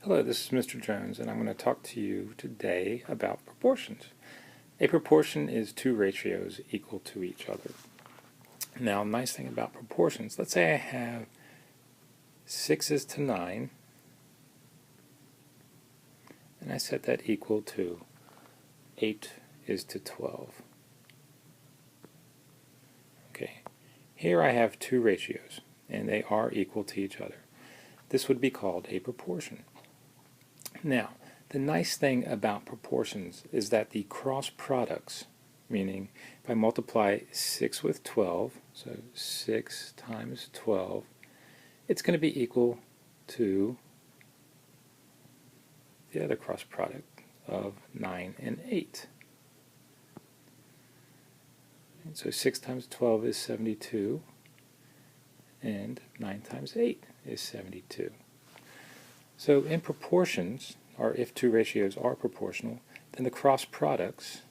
Hello, this is Mr. Jones, and I'm going to talk to you today about proportions. A proportion is two ratios equal to each other. Now, nice thing about proportions, let's say I have 6 is to 9, and I set that equal to 8 is to 12. Okay, here I have two ratios, and they are equal to each other. This would be called a proportion. Now, the nice thing about proportions is that the cross products, meaning if I multiply 6 with 12, so 6 times 12, it's going to be equal to the other cross product of 9 and 8. And so 6 times 12 is 72, and 9 times 8 is 72. So in proportions, or if two ratios are proportional, then the cross products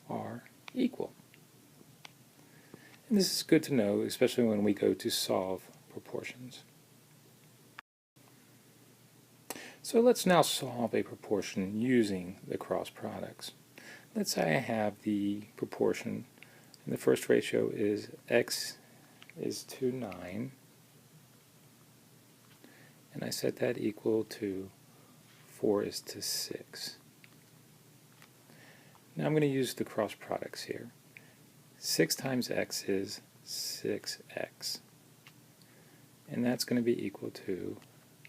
are equal. And this is good to know, especially when we go to solve proportions. So let's now solve a proportion using the cross products. Let's say I have the proportion, and the first ratio is x is to 9, and I set that equal to 4 is to 6. Now I'm going to use the cross products here. 6 times x is 6x, and that's going to be equal to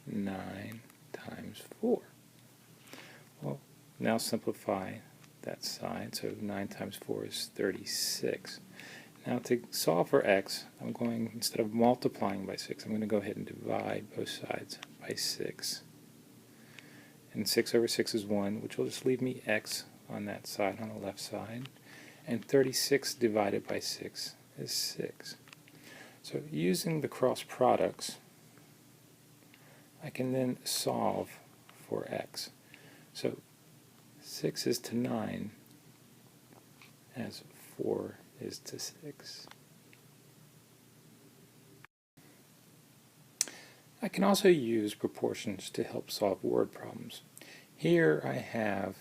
9 times 4. Well, now simplify that side, so 9 times 4 is 36. Now to solve for x, I'm going, instead of multiplying by 6, I'm going to go ahead and divide both sides by 6. And 6 over 6 is 1, which will just leave me x on that side, on the left side. And 36 divided by 6 is 6. So using the cross products, I can then solve for x. So 6 is to 9 as 4 is to 6. I can also use proportions to help solve word problems. Here I have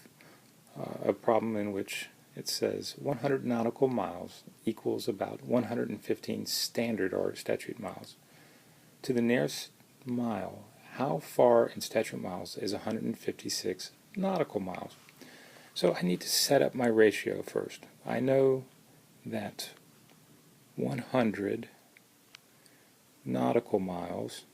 a problem in which it says 100 nautical miles equals about 115 standard or statute miles. To the nearest mile, how far in statute miles is 156 nautical miles? So I need to set up my ratio first. I know that 100 nautical miles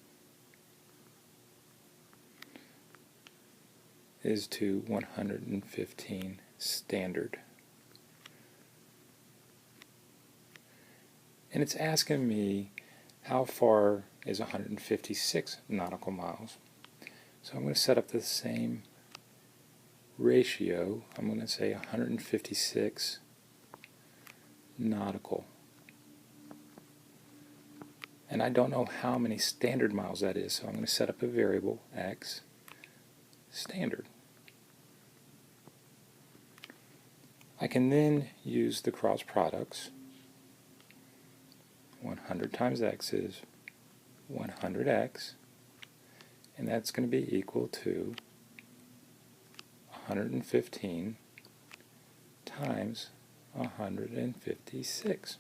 is to 115 standard. And it's asking me how far is 156 nautical miles. So I'm going to set up the same ratio. I'm going to say 156 nautical. And I don't know how many standard miles that is, so I'm going to set up a variable, x, standard. I can then use the cross products. 100 times x is 100x, and that's going to be equal to 115 times 156.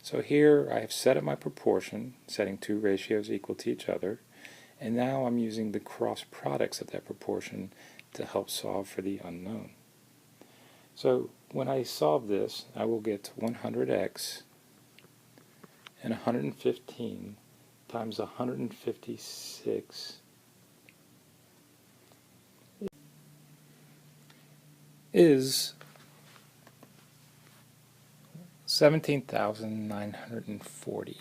So here I have set up my proportion, setting two ratios equal to each other, and now I'm using the cross products of that proportion to help solve for the unknown. So when I solve this, I will get 100x and 115 times 156 is 17,940.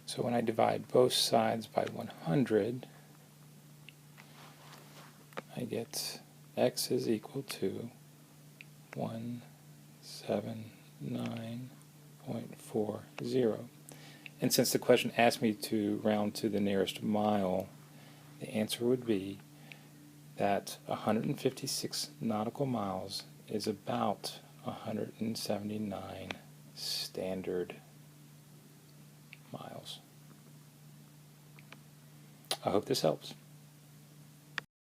So when I divide both sides by 100, I get x is equal to 179.40. And since the question asked me to round to the nearest mile, the answer would be that 156 nautical miles is about 179 standard miles. I hope this helps.